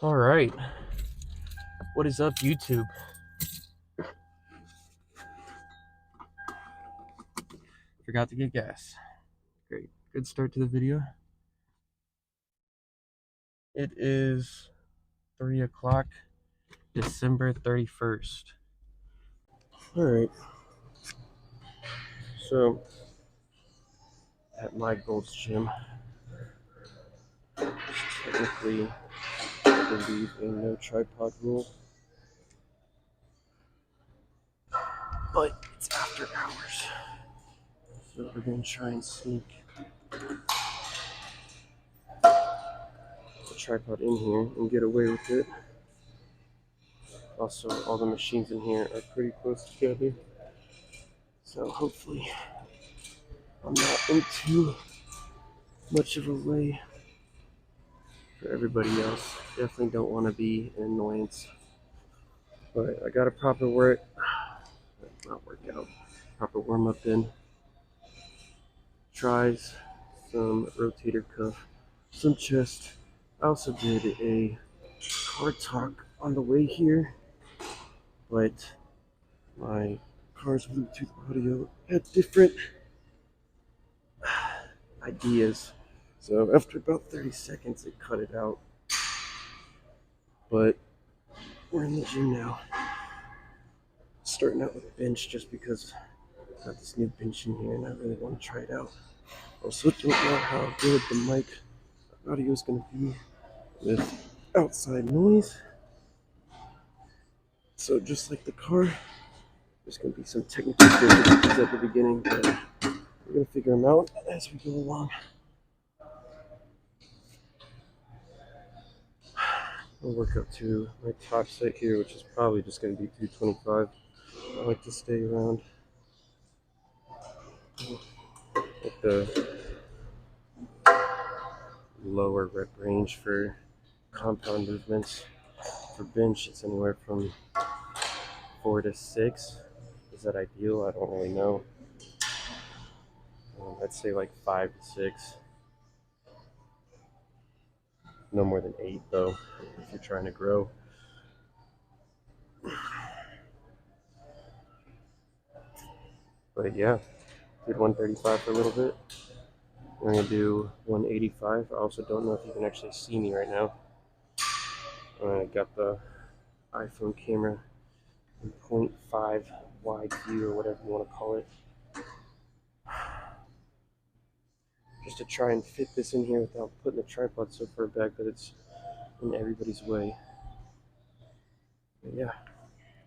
All right. What is up, YouTube? Forgot to get gas. Great. Good start to the video. It is 3 o'clock, December 31st. All right. So, at my Gold's Gym, technically, I believe in no tripod rule, but it's after hours. So we're going to try and sneak the tripod in here and get away with it. Also, all the machines in here are pretty close together. So hopefully I'm not in too much of a way for everybody else. Definitely don't want to be an annoyance. But I got a proper proper warm up in. Tries, some rotator cuff, some chest. I also did a car talk on the way here, but my car's Bluetooth audio had different ideas. So after about 30 seconds, it cut it out. But we're in the gym now. Starting out with a bench just because I got this new bench in here and I really want to try it out. Also don't know how good the mic audio is going to be with outside noise. So just like the car, there's going to be some technical difficulties at the beginning, but we're going to figure them out as we go along. I'll work up to my top set here, which is probably just going to be 225. I like to stay around at the lower rep range for compound movements. For bench, it's anywhere from 4 to 6. Is that ideal? I don't really know. I'd say like 5 to 6. No more than 8 though, if you're trying to grow. But yeah, did 135 for a little bit. I'm gonna do 185. I also don't know if you can actually see me right now. I got the iPhone camera in 0.5 wide view or whatever you want to call it. Just to try and fit this in here without putting the tripod so far back that it's in everybody's way. But yeah,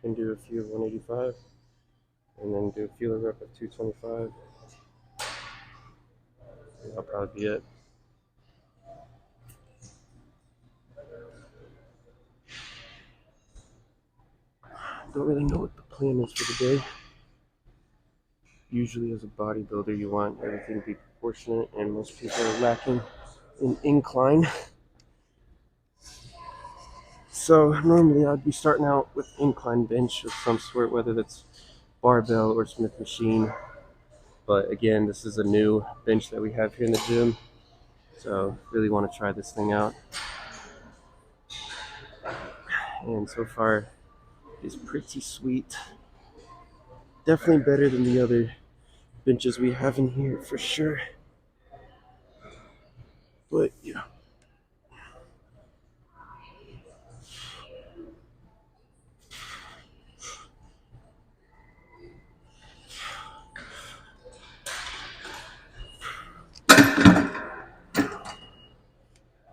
can do a few of 185 and then do a feeler rep of 225. And that'll probably be it. Don't really know what the plan is for the day. Usually as a bodybuilder you want everything to be proportionate, and most people are lacking in incline. So normally I'd be starting out with incline bench of some sort, whether that's barbell or Smith machine. But again, this is a new bench that we have here in the gym, so really want to try this thing out. And so far it's pretty sweet. Definitely better than the other benches we have in here for sure. But yeah.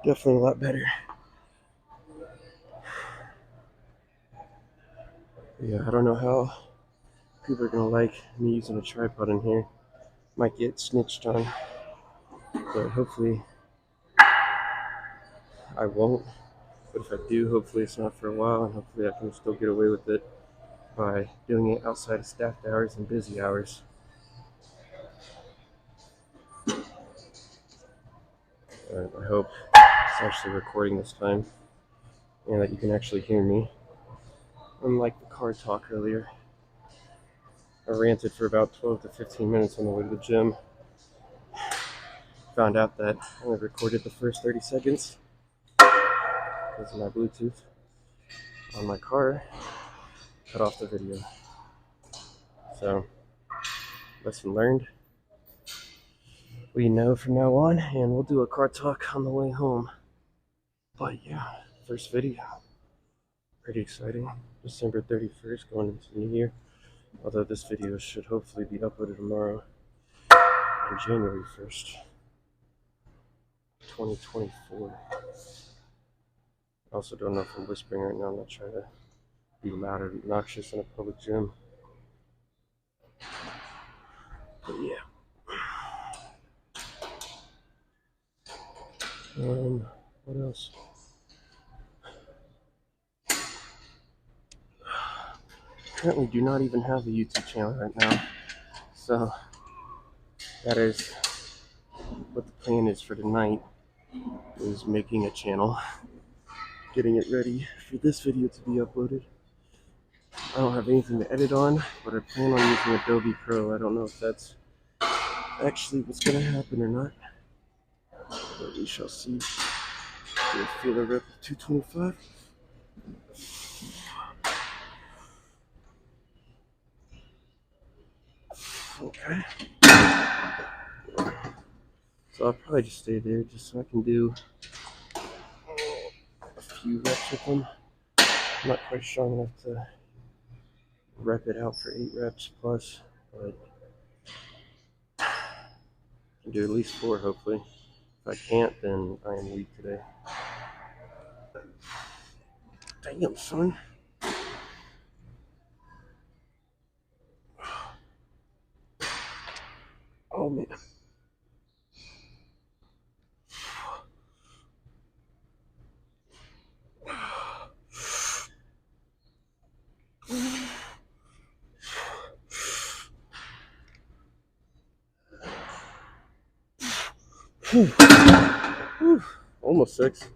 Definitely a lot better. Yeah, I don't know how people are gonna like me using a tripod in here. Might get snitched on, but hopefully I won't. But if I do, hopefully it's not for a while, and hopefully I can still get away with it by doing it outside of staffed hours and busy hours. I hope it's actually recording this time and that you can actually hear me. Unlike the car talk earlier, I ranted for about 12 to 15 minutes on the way to the gym. Found out that I only recorded the first 30 seconds. because of my Bluetooth on my car cut off the video. So, lesson learned. We know from now on, and we'll do a car talk on the way home. But yeah, first video. Pretty exciting. December 31st, going into the new year. Although this video should hopefully be uploaded tomorrow on January 1st, 2024. I also don't know if I'm whispering right now. I'm not trying to be loud or obnoxious in a public gym. But yeah. What else? Currently do not even have a YouTube channel right now. So that is what the plan is for tonight, is making a channel, getting it ready for this video to be uploaded. I don't have anything to edit on, but I plan on using Adobe Pro. I don't know if that's actually what's going to happen or not, but we shall see. Gonna feel a rep of 225. Okay. So I'll probably just stay there just so I can do a few reps with them. I'm not quite strong enough to rep it out for 8 reps plus, but I can do at least 4 hopefully. If I can't, then I am weak today. Damn, son. Oh, man. Whew. Almost 6.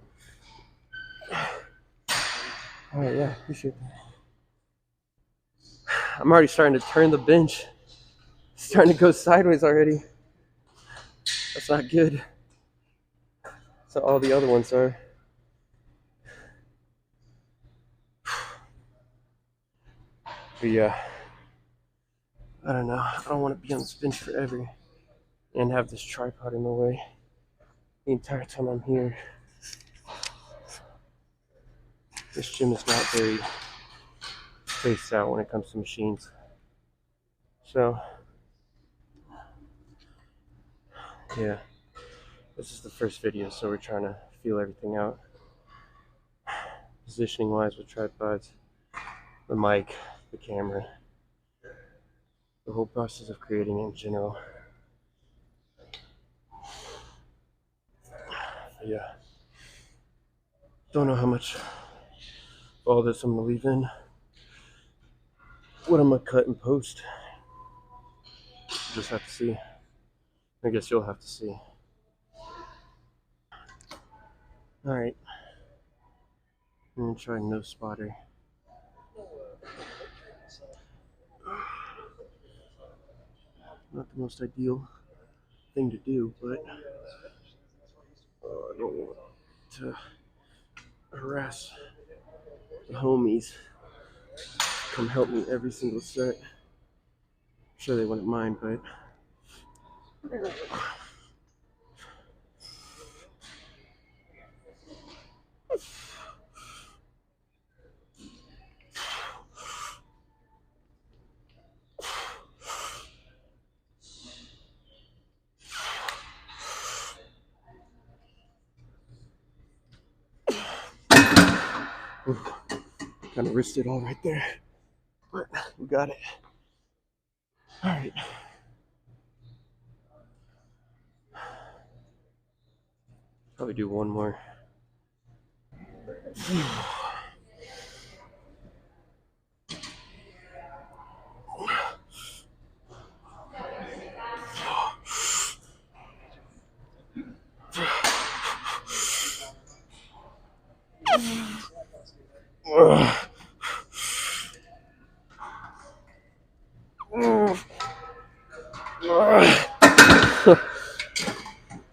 Alright, yeah, appreciate that. I'm already starting to turn the bench. It's starting to go sideways already. That's not good. So all the other ones are. But yeah, I don't know. I don't want to be on this bench forever and have this tripod in the way the entire time I'm here. This gym is not very spaced out when it comes to machines. So, yeah, this is the first video, so we're trying to feel everything out. Positioning wise with tripods, the mic, the camera, the whole process of creating it in general. Yeah. Don't know how much of all this I'm gonna leave in. What I'm gonna cut and post. Just have to see. I guess you'll have to see. Alright. I'm gonna try no spotter. Not the most ideal thing to do, but I don't want to harass the homies. Come help me every single set. I'm sure they wouldn't mind, but kind of risked it all right there. But we got it. Alright. Probably do one more.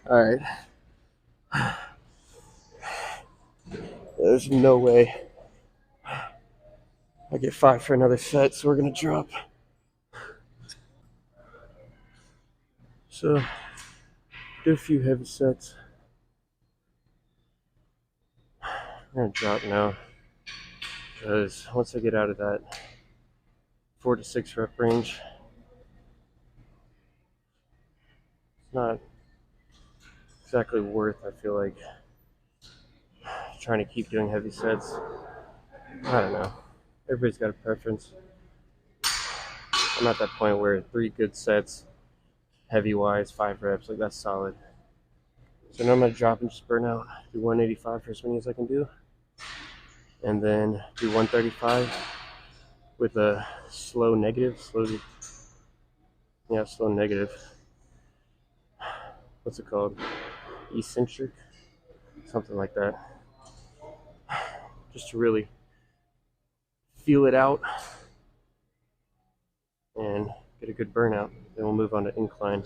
Alright. There's no way I get 5 for another set, so we're gonna drop. So, do a few heavy sets. I'm gonna drop now, because once I get out of that 4 to 6 rep range, it's not exactly worth, I feel like, trying to keep doing heavy sets. I don't know. Everybody's got a preference. I'm at that point where 3 good sets, heavy wise, 5 reps, like that's solid. So now I'm gonna drop and just burn out. Do 185 for as many as I can do, and then do 135 with a slow negative. Slow negative. What's it called? Eccentric, something like that. Just to really feel it out and get a good burnout. Then we'll move on to incline.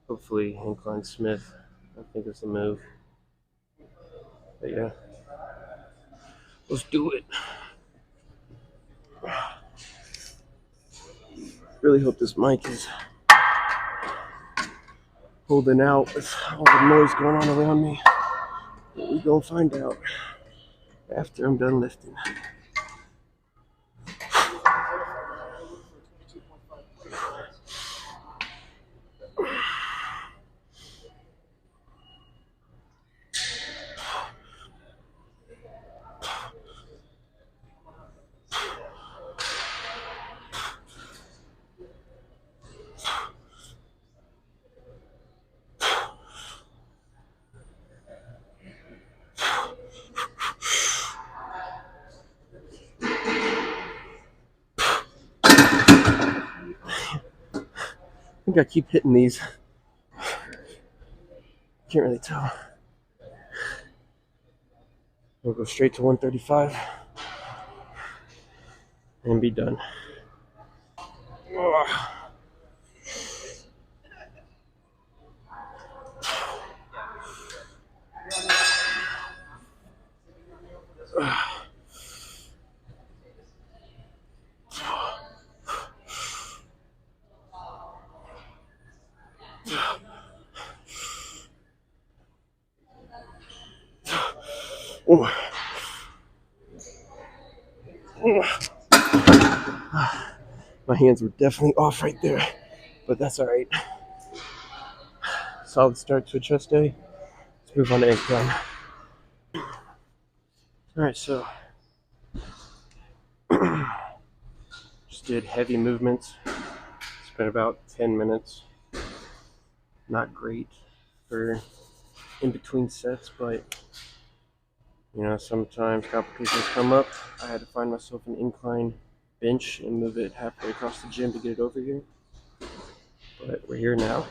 Hopefully, incline Smith, I think is the move. But yeah, let's do it. Really hope this mic is holding out with all the noise going on around me. But we gonna find out after I'm done lifting. I think I keep hitting these. Can't really tell. We'll go straight to 135 and be done. My hands were definitely off right there, but that's all right. Solid start to a chest day. Let's move on to incline. All right, so just did heavy movements. Spent about 10 minutes. Not great for in between sets, but you know, sometimes complications come up. I had to find myself an incline bench and move it halfway across the gym to get it over here. But we're here now.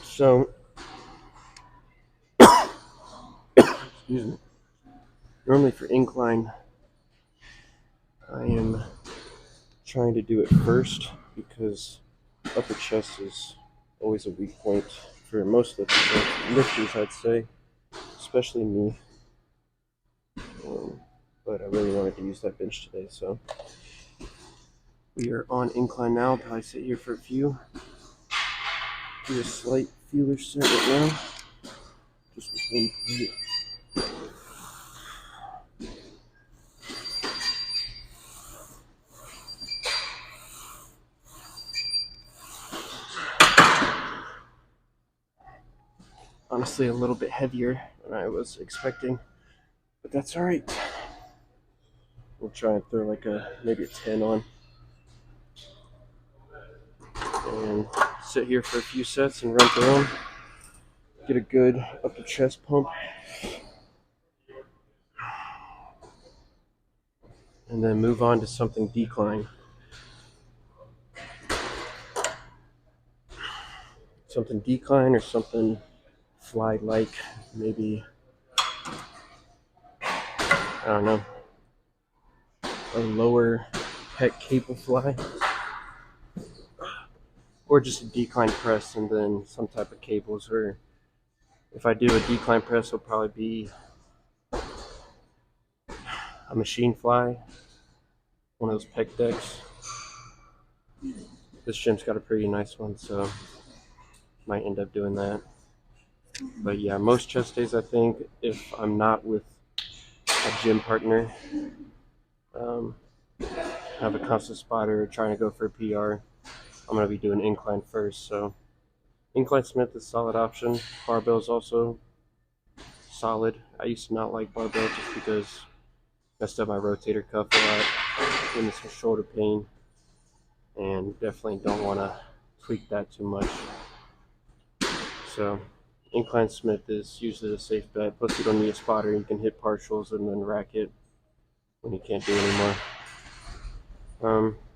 So, excuse me. Normally for incline, I am trying to do it first because upper chest is always a weak point for most of the lifters, I'd say, especially me. But I really wanted to use that bench today, so we are on incline now. Probably sit here for a few. Do a slight feeler set right now. Just with one plate. Honestly, a little bit heavier than I was expecting, but that's all right. We'll try and throw like maybe a 10 on, and sit here for a few sets and run through them. Get a good upper chest pump, and then move on to something decline. Something decline or something fly-like, maybe, I don't know, a lower pec cable fly, or just a decline press and then some type of cables. Or if I do a decline press, it'll probably be a machine fly, one of those pec decks. This gym's got a pretty nice one, so might end up doing that. But yeah, most chest days, I think, if I'm not with a gym partner, um, have a constant spotter trying to go for a PR, I'm going to be doing incline first. So incline Smith is a solid option. Barbell is also solid. I used to not like barbell just because I messed up my rotator cuff a lot, gave me some shoulder pain, and definitely don't want to tweak that too much. So Incline Smith is usually a safe bet. Plus you don't need a spotter. You can hit partials and then rack it when you can't do anymore.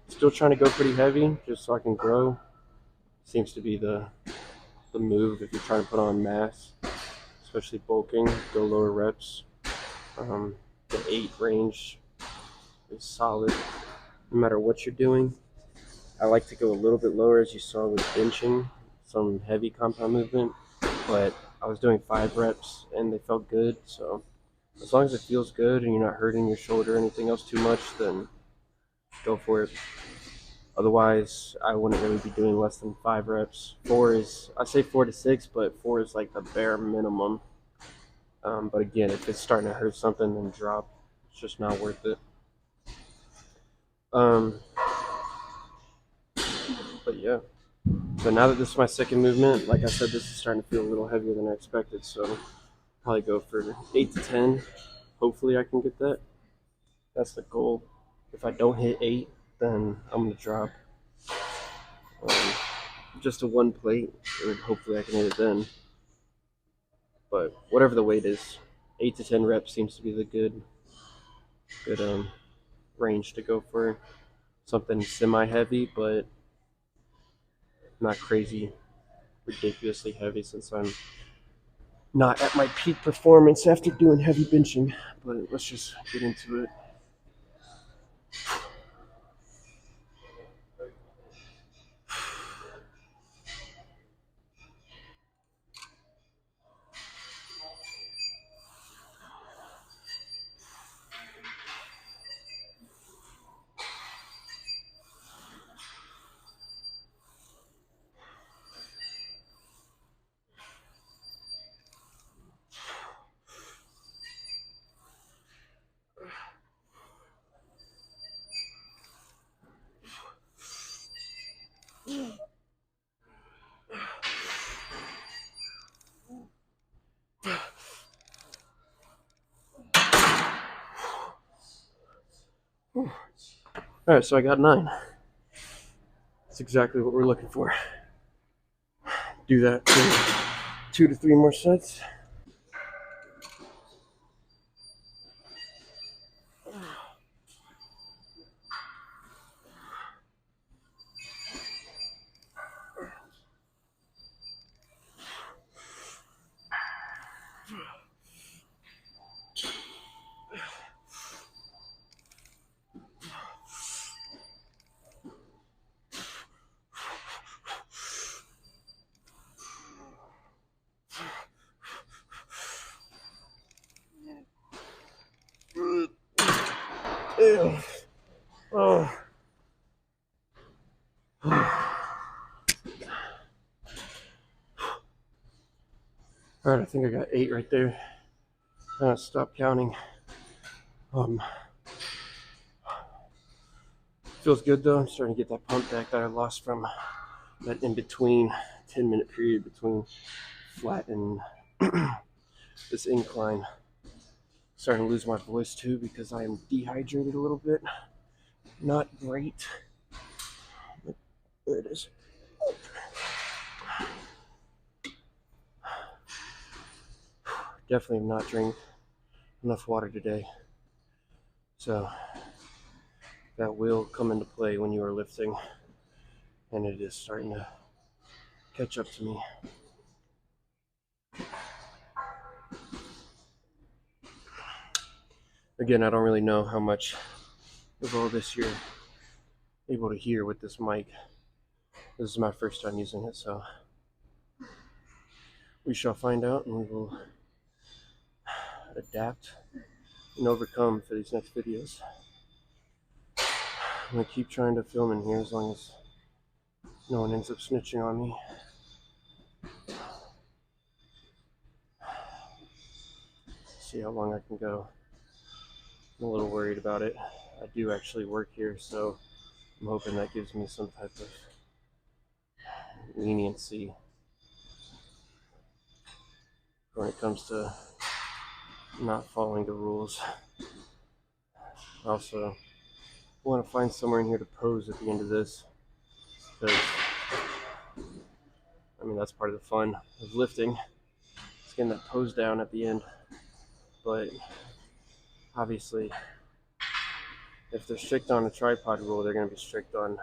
Still trying to go pretty heavy just so I can grow. Seems to be the move if you're trying to put on mass, especially bulking, go lower reps. The 8 range is solid no matter what you're doing. I like to go a little bit lower, as you saw with benching, some heavy compound movement, but I was doing 5 reps and they felt good. So as long as it feels good and you're not hurting your shoulder or anything else too much, then go for it. Otherwise, I wouldn't really be doing less than 5 reps. 4 is, I say 4 to 6, but 4 is like the bare minimum. But again, if it's starting to hurt something, then drop. It's just not worth it. But yeah. So now that this is my second movement, like I said, this is starting to feel a little heavier than I expected. So probably go for 8 to 10. Hopefully I can get that. That's the goal. If I don't hit 8, then I'm going to drop. Just a 1 plate, and hopefully I can hit it then. But whatever the weight is, 8 to 10 reps seems to be the good range to go for. Something semi-heavy, but not crazy, ridiculously heavy, since I'm not at my peak performance after doing heavy benching. But let's just get into it. Alright, so I got 9. That's exactly what we're looking for. Do that for 2 to 3 more sets. Ew. Oh. Alright, I think I got 8 right there. I'm gonna stop counting. Feels good though. I'm starting to get that pump back that I lost from that in between 10-minute period between flat and this incline. Starting to lose my voice too because I am dehydrated a little bit. Not great. There it is. Definitely have not drank enough water today. So that will come into play when you are lifting, and it is starting to catch up to me. Again, I don't really know how much of all this you're able to hear with this mic. This is my first time using it, so we shall find out, and we will adapt and overcome for these next videos. I'm gonna keep trying to film in here as long as no one ends up snitching on me. See how long I can go. I'm a little worried about it. I do actually work here, so I'm hoping that gives me some type of leniency when it comes to not following the rules. Also, I want to find somewhere in here to pose at the end of this, because I mean that's part of the fun of lifting. It's getting that pose down at the end. But obviously, if they're strict on the tripod rule, they're going to be strict on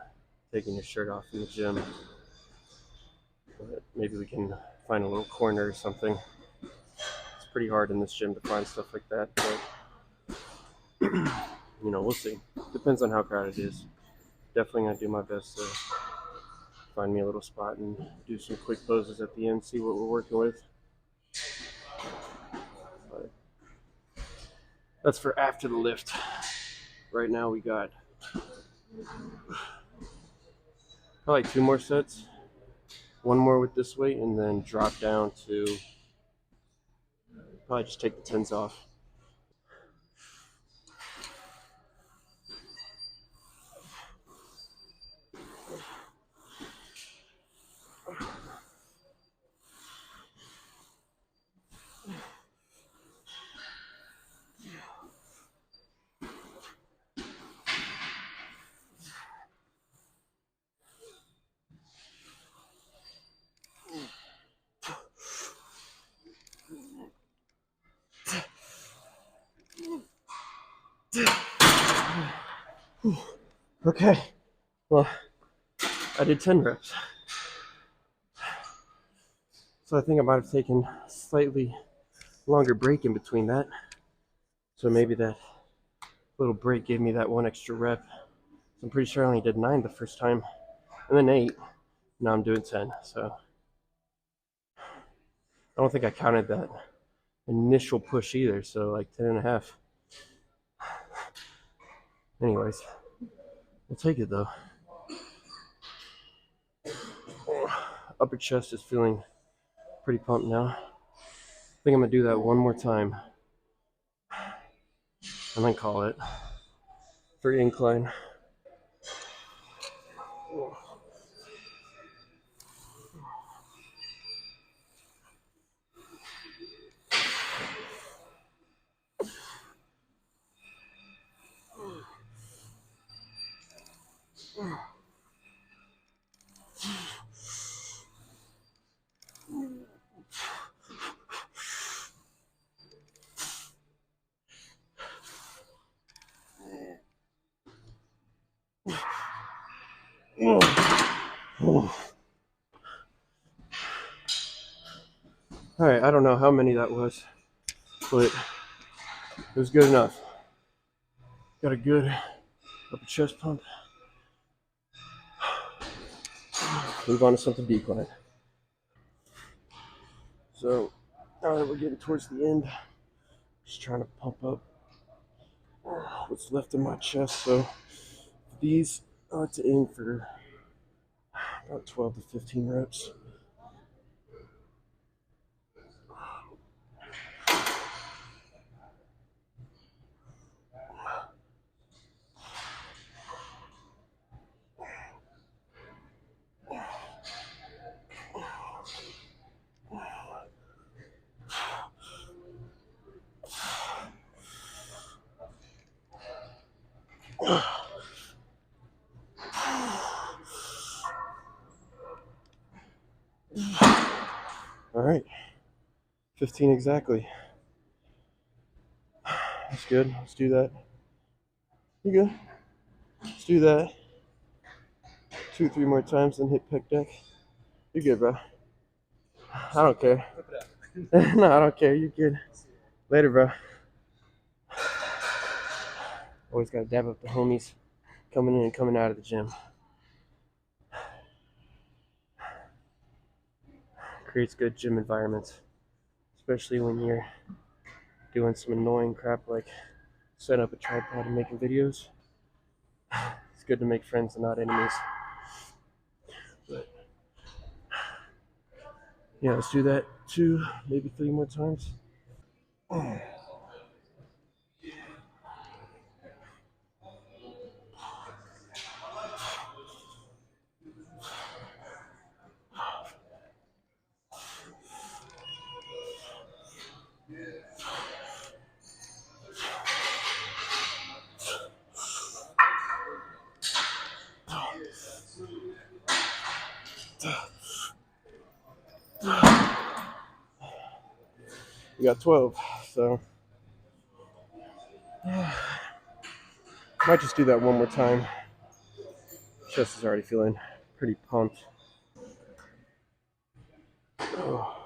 taking your shirt off in the gym. But maybe we can find a little corner or something. It's pretty hard in this gym to find stuff like that, but you know, we'll see. Depends on how crowded it is. Definitely gonna do my best to find me a little spot and do some quick poses at the end, see what we're working with. But that's for after the lift. Right now we got probably 2 more sets. 1 more with this weight, and then drop down to probably just take the 10s off. Okay, well, I did 10 reps. So I think I might have taken a slightly longer break in between that. So maybe that little break gave me that 1 extra rep. So I'm pretty sure I only did 9 the first time, and then 8. Now I'm doing 10. So I don't think I counted that initial push either. So like 10 and a half. Anyways, we'll take it though. Upper chest is feeling pretty pumped now. I think I'm gonna do that 1 more time and then call it for incline. Alright, I don't know how many that was, but it was good enough. Got a good upper chest pump. Move on to something decline. So now that we're getting towards the end, just trying to pump up what's left in my chest. So these I like to aim for about 12 to 15 reps. All right, 15 exactly. That's good. Let's do that. You good? Let's do that 2, 3 more times, then hit pec deck. You're good, bro. I don't care. No, I don't care. You're good. Later, bro. Always gotta dab up the homies coming in and coming out of the gym. Creates good gym environments, especially when you're doing some annoying crap like set up a tripod and making videos. It's good to make friends and not enemies. But yeah, let's do that 2, maybe 3 more times. Oh. We got 12, so might just do that one more time. Chest is already feeling pretty pumped. Oh.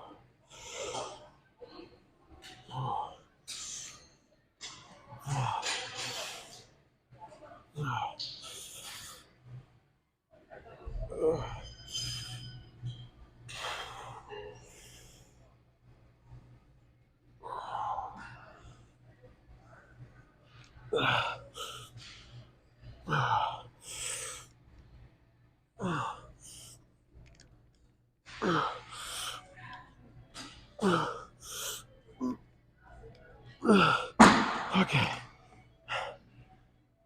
Okay.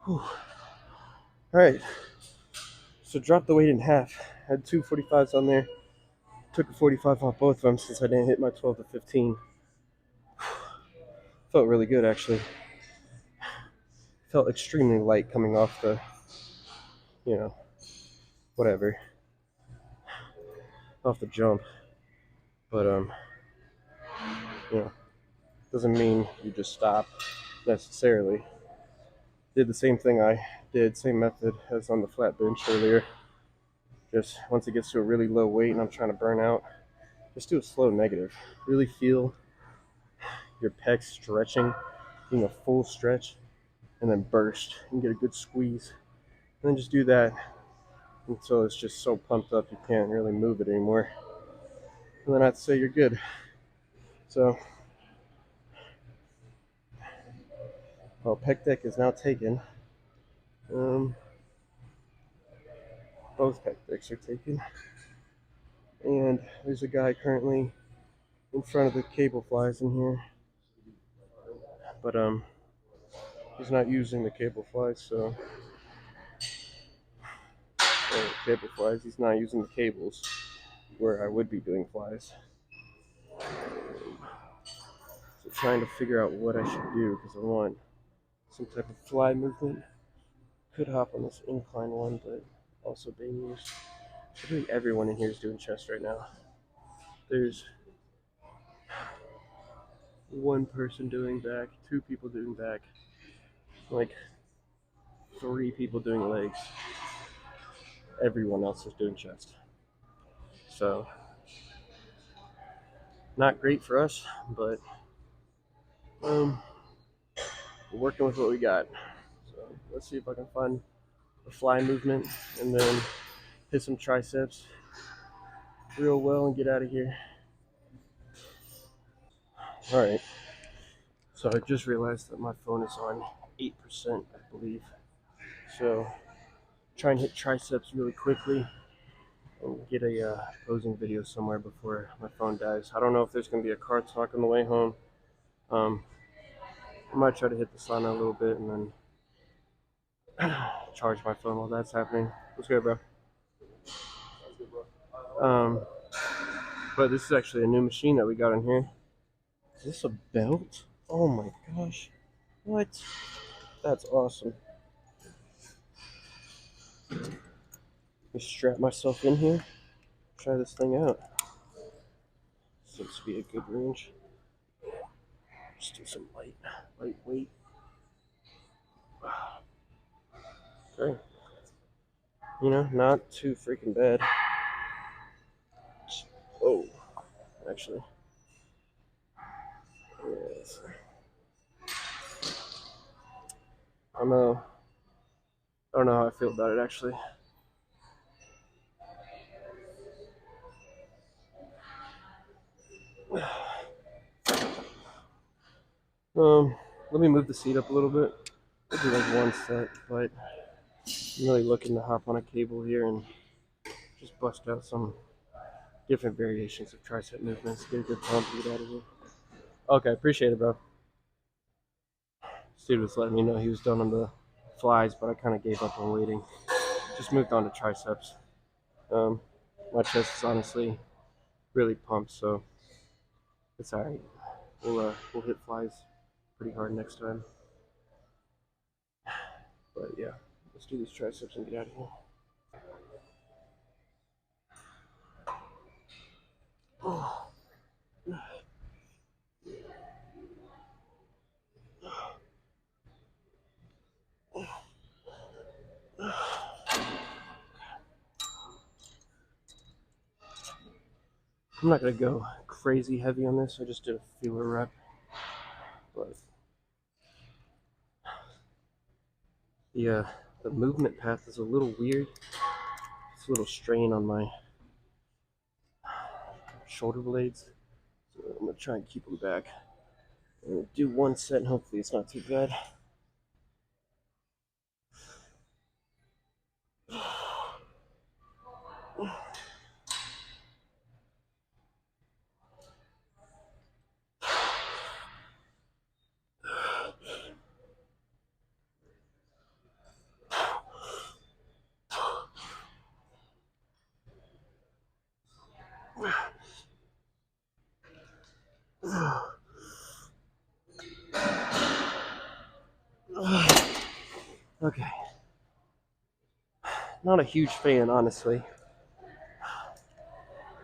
Whew. All right. So drop the weight in half. Had 2 45s on there. Took a 45 off both of them since I didn't hit my 12 to 15. Felt really good actually. Felt extremely light coming off the, whatever, off the jump. But doesn't mean you just stop necessarily. Did the same thing I did, same method as on the flat bench earlier. Just once it gets to a really low weight and I'm trying to burn out, just do a slow negative. Really feel your pecs stretching, being a full stretch, and then burst and get a good squeeze. And then just do that until it's just so pumped up you can't really move it anymore. And then I'd say you're good. So, pec deck is now taken. Both pec decks are taken. And there's a guy currently in front of the cable flies in here. But he's not using the cable flies, so cable flies, he's not using the cables where I would be doing flies. So trying to figure out what I should do because I want some type of fly movement. Could hop on this incline one, but also being used. I think everyone in here is doing chest right now. There's one person doing back, 2 people doing back, like 3 people doing legs. Everyone else is doing chest. So, not great for us, but we're working with what we got. So let's see if I can find a fly movement and then hit some triceps real well and get out of here. All right. So I just realized that my phone is on 8%, I believe. So try and hit triceps really quickly and get a posing video somewhere before my phone dies. I don't know if there's going to be a car talk on the way home. I might try to hit the sauna a little bit and then charge my phone while that's happening. What's good, bro? But this is actually a new machine that we got in here. Is this a belt? Oh my gosh. What? That's awesome. Let me strap myself in here. Try this thing out. Seems to be a good range. Just do some lightweight. Okay. Not too freaking bad. Oh, actually. Yes. I don't know how I feel about it actually. Let me move the seat up a little bit. I'll do like one set, but I'm really looking to hop on a cable here and just bust out some different variations of tricep movements. Get a good pump and get out of here. Okay, appreciate it, bro. This dude was letting me know he was done on the flies, but I kind of gave up on waiting. Just moved on to triceps. Um, my chest is honestly really pumped, so it's alright. We'll hit flies pretty hard next time. But yeah, let's do these triceps and get out of here. Oh. I'm not gonna go crazy heavy on this. I just did a feeler rep, but the movement path is a little weird. It's a little strain on my shoulder blades, so I'm gonna try and keep them back. I'm gonna do one set, and hopefully it's not too bad. Okay. Not a huge fan, honestly.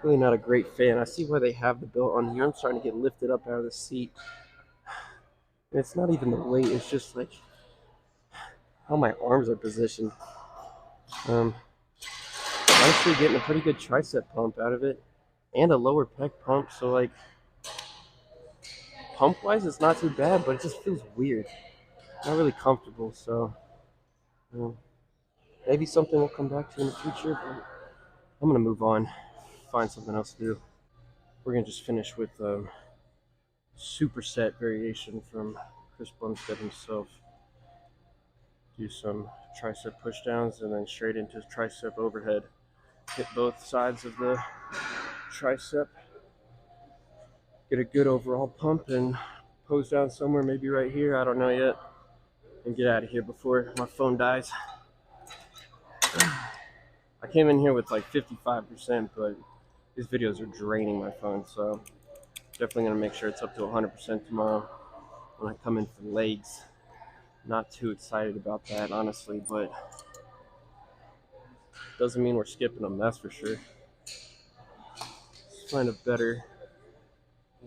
Really not a great fan. I see why they have the belt on here. I'm starting to get lifted up out of the seat. And it's not even the weight, it's just like how my arms are positioned. Um, Honestly, getting a pretty good tricep pump out of it and a lower pec pump. So, like, pump wise, it's not too bad, but it just feels weird. Not really comfortable. So, um, maybe something will come back to in the future, but I'm going to move on, find something else to do. We're going to just finish with Superset variation from Chris Bumstead himself. Do some tricep pushdowns and then straight into tricep overhead. Hit both sides of the tricep. Get a good overall pump and pose down somewhere, maybe right here, I don't know yet, and get out of here before my phone dies. I came in here with like 55%, but these videos are draining my phone, so definitely gonna make sure it's up to 100% tomorrow when I come in for legs. Not too excited about that, honestly, but doesn't mean we're skipping them, that's for sure. Let's find a better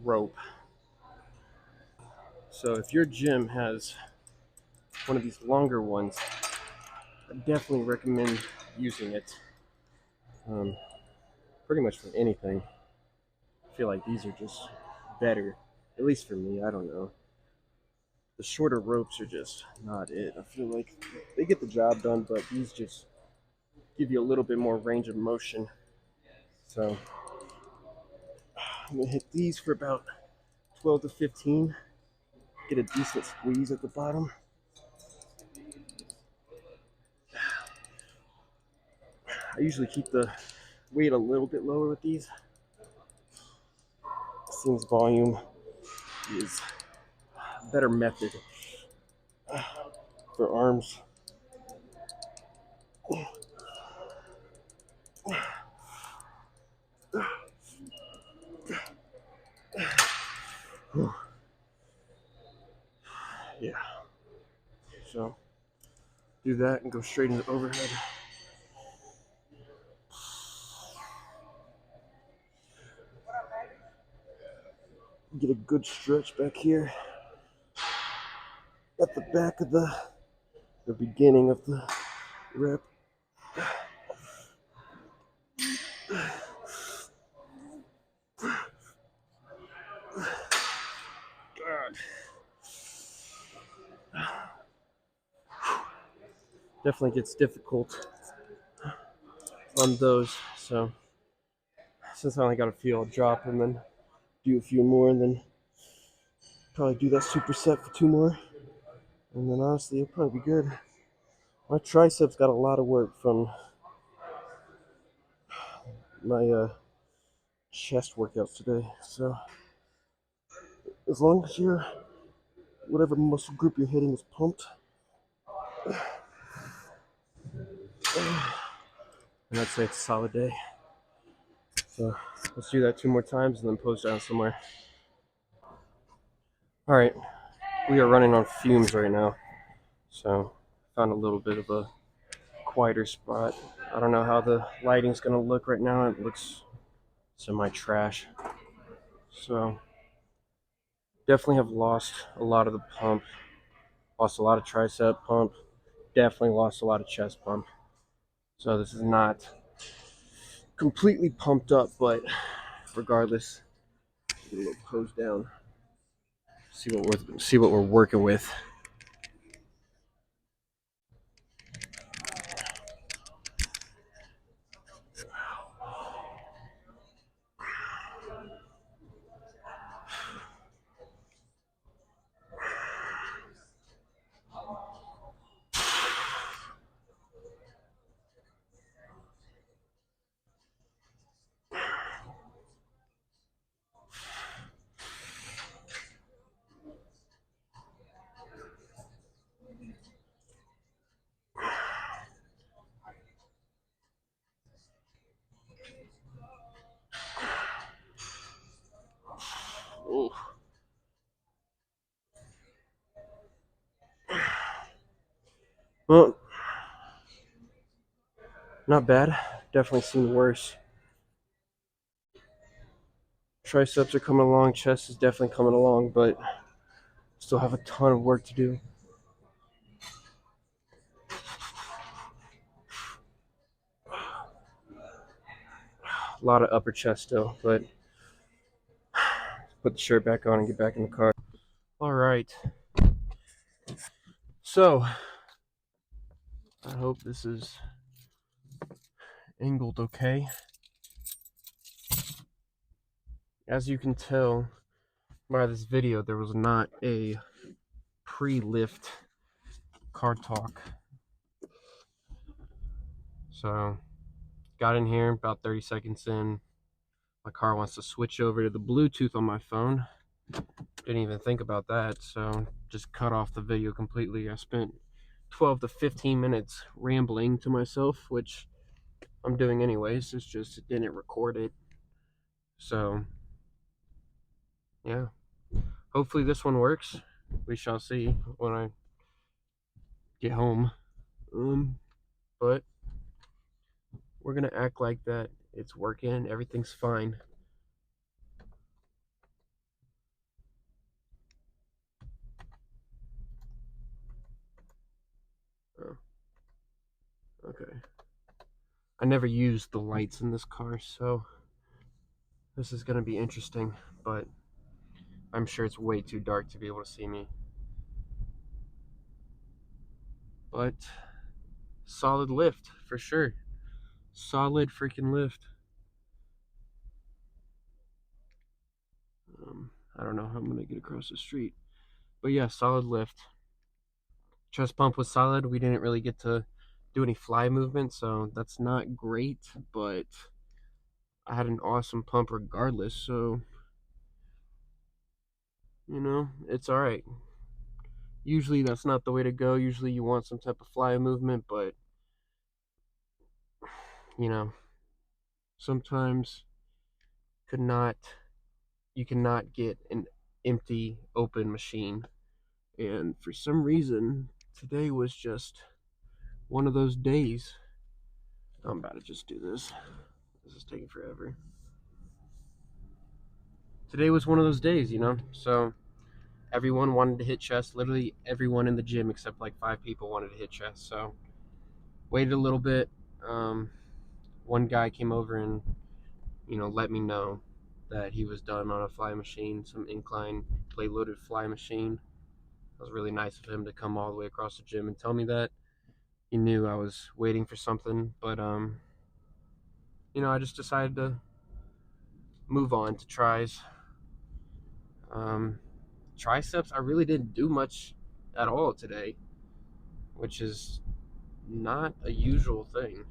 rope. So if your gym has one of these longer ones, I definitely recommend using it. Pretty much for anything. I feel like these are just better, at least for me. I don't know. The shorter ropes are just not it. I feel like they get the job done, but these just give you a little bit more range of motion. So I'm gonna hit these for about 12 to 15. Get a decent squeeze at the bottom. I usually keep the weight a little bit lower with these. Seems volume is a better method for arms. Yeah. So do that and go straight into overhead. Get a good stretch back here at the back of the beginning of the rep. God. Definitely gets difficult on those. So since I only got a few, I'll drop and then do a few more and then probably do that superset for 2 more. And then honestly, it'll probably be good. My triceps got a lot of work from my chest workouts today. So as long as your whatever muscle group you're hitting is pumped, and I'd say it's a solid day. So let's do that 2 more times and then pose down somewhere. All right, we are running on fumes right now. So found a little bit of a quieter spot. I don't know how the lighting's gonna look right now. It looks semi-trash. So definitely have lost a lot of the pump. Lost a lot of tricep pump. Definitely lost a lot of chest pump. So this is not completely pumped up, but regardless, get a little pose down. See what we're working with. Ooh. Well, not bad. Definitely seen worse. Triceps are coming along. Chest is definitely coming along, but still have a ton of work to do. A lot of upper chest still, but put the shirt back on and get back in the car. All right. So, I hope this is angled okay. As you can tell by this video, there was not a pre-lift car talk. So, got in here about 30 seconds in. My car wants to switch over to the Bluetooth on my phone. Didn't even think about that, so just cut off the video completely. I spent 12 to 15 minutes rambling to myself, which I'm doing anyways. It's just it didn't record it. So, yeah. Hopefully this one works. We shall see when I get home. But we're gonna act like that it's working, everything's fine. Oh, okay. I never used the lights in this car, so this is gonna be interesting, but I'm sure it's way too dark to be able to see me. But solid lift for sure. Solid freaking lift. I don't know how I'm gonna get across the street, but yeah, solid lift. Chest pump was solid. We didn't really get to do any fly movement, so that's not great, but I had an awesome pump regardless, so you know, it's all right. Usually that's not the way to go. Usually you want some type of fly movement, but you know, sometimes could not you cannot get an empty open machine. And for some reason, today was just one of those days. I'm about to just do this. This is taking forever. Today was one of those days, you know? So everyone wanted to hit chest. Literally everyone in the gym except like 5 people wanted to hit chest. So waited a little bit. One guy came over and, let me know that he was done on a fly machine, some incline play loaded fly machine. It was really nice of him to come all the way across the gym and tell me that. He knew I was waiting for something, but I just decided to move on to tries. Triceps, I really didn't do much at all today, which is not a usual thing.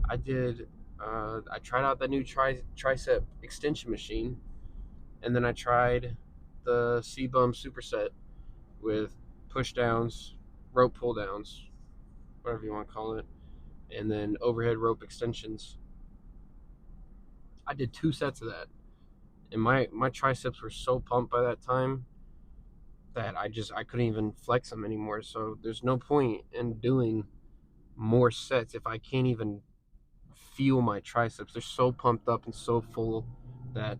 I did. I tried out that new tricep extension machine, and then I tried the C-Bum Superset with push downs, rope pull downs, whatever you want to call it, and then overhead rope extensions. I did 2 sets of that, and my triceps were so pumped by that time that I couldn't even flex them anymore. So there's no point in doing more sets if I can't even feel my triceps. They're so pumped up and so full that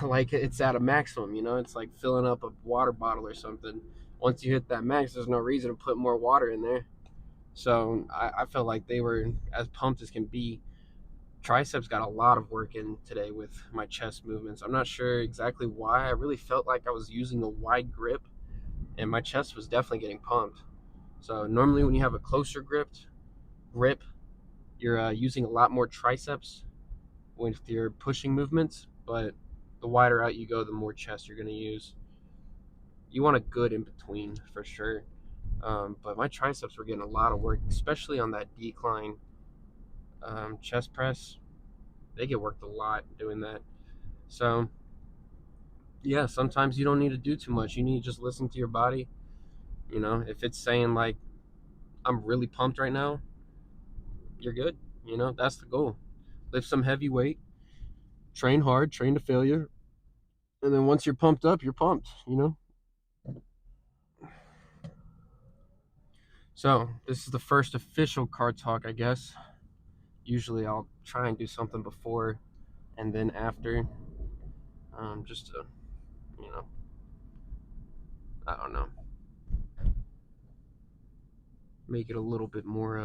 like it's at a maximum. It's like filling up a water bottle or something. Once you hit that max, there's no reason to put more water in there. So I felt like they were as pumped as can be. Triceps got a lot of work in today with my chest movements. I'm not sure exactly why. I really felt like I was using a wide grip, and my chest was definitely getting pumped. So normally when you have a closer grip, you're using a lot more triceps with your pushing movements, but the wider out you go, the more chest you're going to use. You want a good in between for sure. But my triceps were getting a lot of work, especially on that decline chest press. They get worked a lot doing that. So, yeah, sometimes you don't need to do too much. You need to just listen to your body. If it's saying, like, I'm really pumped right now, you're good. That's the goal. Lift some heavy weight, train hard, train to failure. And then once you're pumped up, you're pumped. So, this is the first official card talk, I guess. Usually I'll try and do something before and then after, just to, you know, I don't know, make it a little bit more,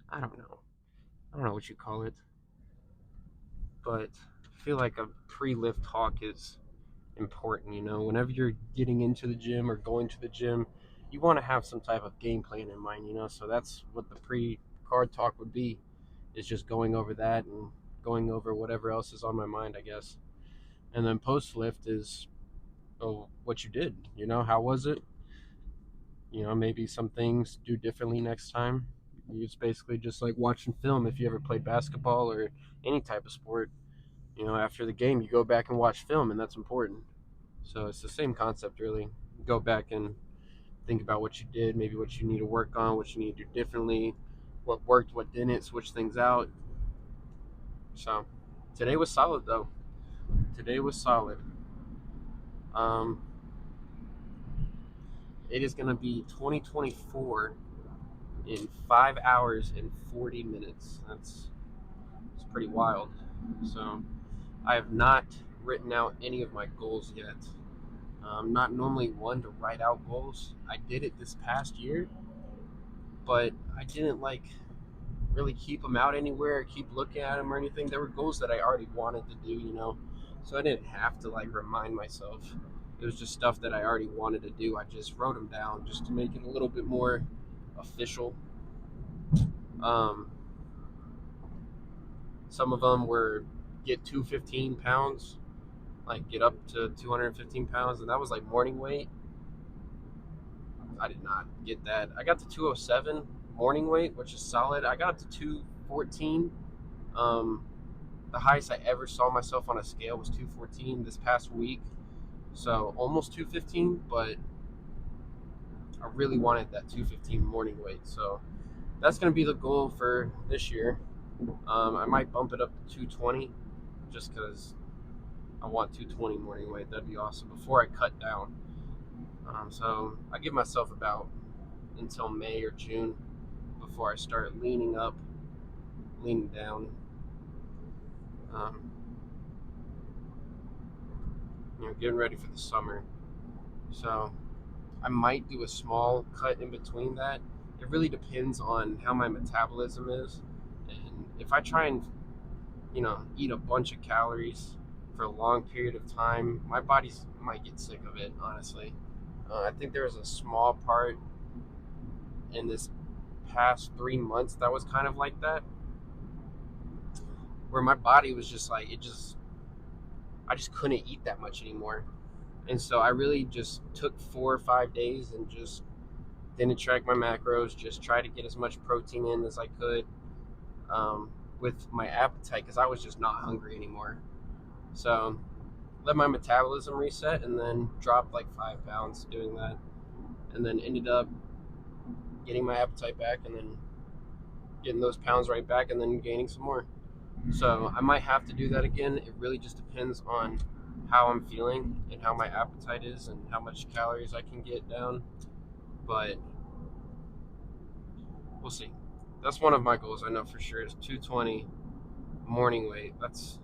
I don't know. I don't know what you call it, but I feel like a pre-lift talk is important. Whenever you're getting into the gym or going to the gym, you want to have some type of game plan in mind. So that's what the pre-card talk would be, is just going over that and going over whatever else is on my mind, I guess. And then post-lift is, oh, what you did. How was it? Maybe some things do differently next time. It's basically just like watching film. If you ever played basketball or any type of sport, after the game, you go back and watch film, and that's important. So it's the same concept, really. Go back and think about what you did, maybe what you need to work on, what you need to do differently, what worked, what didn't, switch things out. So today was solid, though. Today was solid. Um, it is going to be 2024 in 5 hours and 40 minutes. It's pretty wild. So I have not written out any of my goals yet. I'm not normally one to write out goals. I did it this past year, but I didn't like really keep them out anywhere, keep looking at them or anything. There were goals that I already wanted to do. So I didn't have to like remind myself. It was just stuff that I already wanted to do. I just wrote them down just to make it a little bit more official. Um, some of them were get to 15 pounds, like get up to 215 pounds, and that was like morning weight. I did not get that. I got to 207 morning weight, which is solid. I got up to 214. Um, the highest I ever saw myself on a scale was 214 this past week, so almost 215. But I really wanted that 215 morning weight, so that's going to be the goal for this year. I might bump it up to 220 just because I want 220 morning weight. That'd be awesome before I cut down. So I give myself about until May or June before I start leaning up, leaning down. Um, getting ready for the summer. So I might do a small cut in between that. It really depends on how my metabolism is. And if I try and, eat a bunch of calories for a long period of time, my body might get sick of it, honestly. I think there was a small part in this past 3 months that was kind of like that, where my body was just like, I just couldn't eat that much anymore. And so I really just took 4 or 5 days and just didn't track my macros, just tried to get as much protein in as I could, um, with my appetite, because I was just not hungry anymore. So let my metabolism reset and then dropped like 5 pounds doing that, and then ended up getting my appetite back and then getting those pounds right back and then gaining some more. So I might have to do that again. It really just depends on how I'm feeling and how my appetite is and how much calories I can get down. But we'll see. That's one of my goals, I know for sure, is 220 morning weight. That's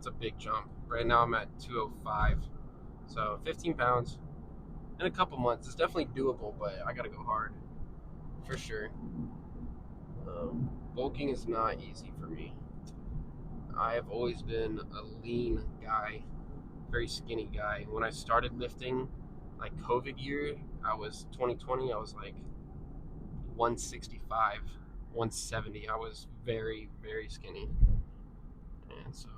a big jump. Right now I'm at 205. So 15 pounds in a couple months. It's definitely doable, but I gotta go hard for sure. Bulking is not easy for me. I have always been a lean guy, very skinny guy. When I started lifting, like COVID year, I was 2020, I was like 165, 170. I was very, very skinny. And so,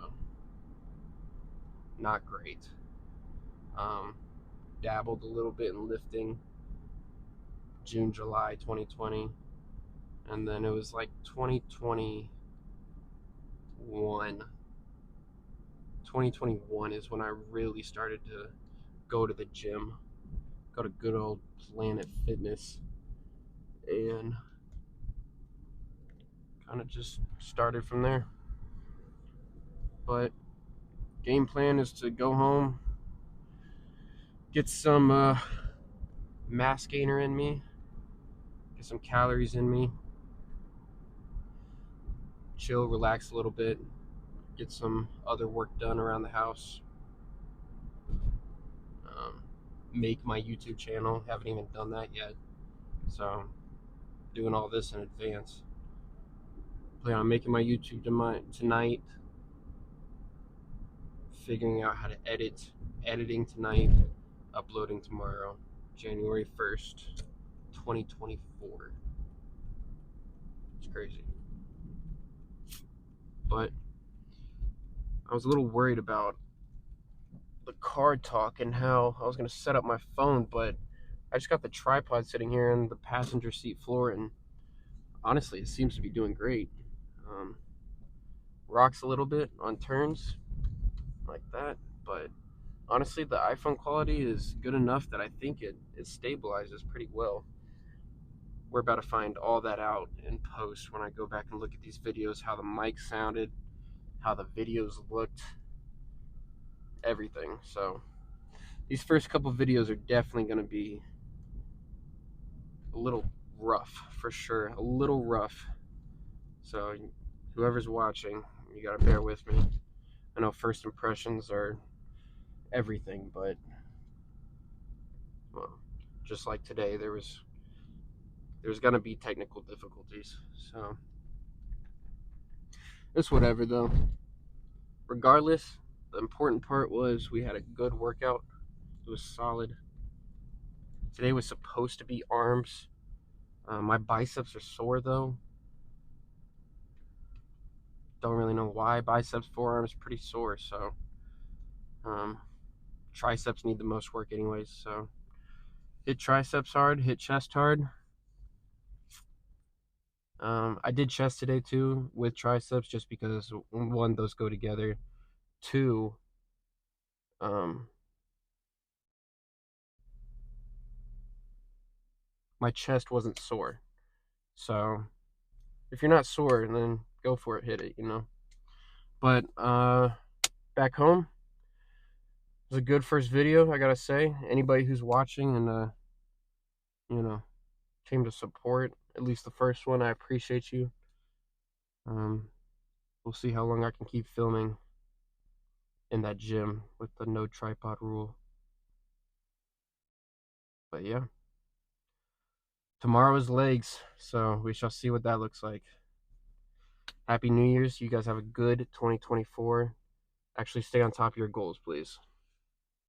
not great. Um, Dabbled a little bit in lifting June, July 2020. And then it was like 2021 is when I really started to go to the gym, go to good old Planet Fitness, and kind of just started from there. But game plan is to go home, get some mass gainer in me, get some calories in me, chill, relax a little bit, get some other work done around the house, make my YouTube channel. Haven't even done that yet, so doing all this in advance. Plan on making my YouTube tonight, figuring out how to editing tonight, uploading tomorrow, January 1st, 2024. It's crazy. But I was a little worried about the card talk and how I was going to set up my phone, but I just got the tripod sitting here in the passenger seat floor, and honestly, it seems to be doing great. Um, Rocks a little bit on turns like that, but honestly, the iPhone quality is good enough that I think it stabilizes pretty well. We're about to find all that out in post when I go back and look at these videos, how the mic sounded, how the videos looked, everything. So these first couple videos are definitely going to be a little rough, for sure, a little rough. So whoever's watching, you got to bear with me. I know first impressions are everything, but well, just like today, there's going to be technical difficulties. So it's whatever though. Regardless, the important part was we had a good workout. It was solid. Today was supposed to be arms. My biceps are sore though. Don't really know why. Biceps, forearms, pretty sore. So triceps need the most work anyways. So hit triceps hard, hit chest hard. I did chest today too with triceps, just because one, those go together. Two, my chest wasn't sore. So if you're not sore, then go for it, hit it, you know. But back home, it was a good first video, I gotta say. Anybody who's watching and you know, came to support at least the first one, I appreciate you. We'll see how long I can keep filming in that gym with the no tripod rule. But yeah, tomorrow is legs, so we shall see what that looks like. Happy New Year's. You guys have a good 2024. Actually, stay on top of your goals, please.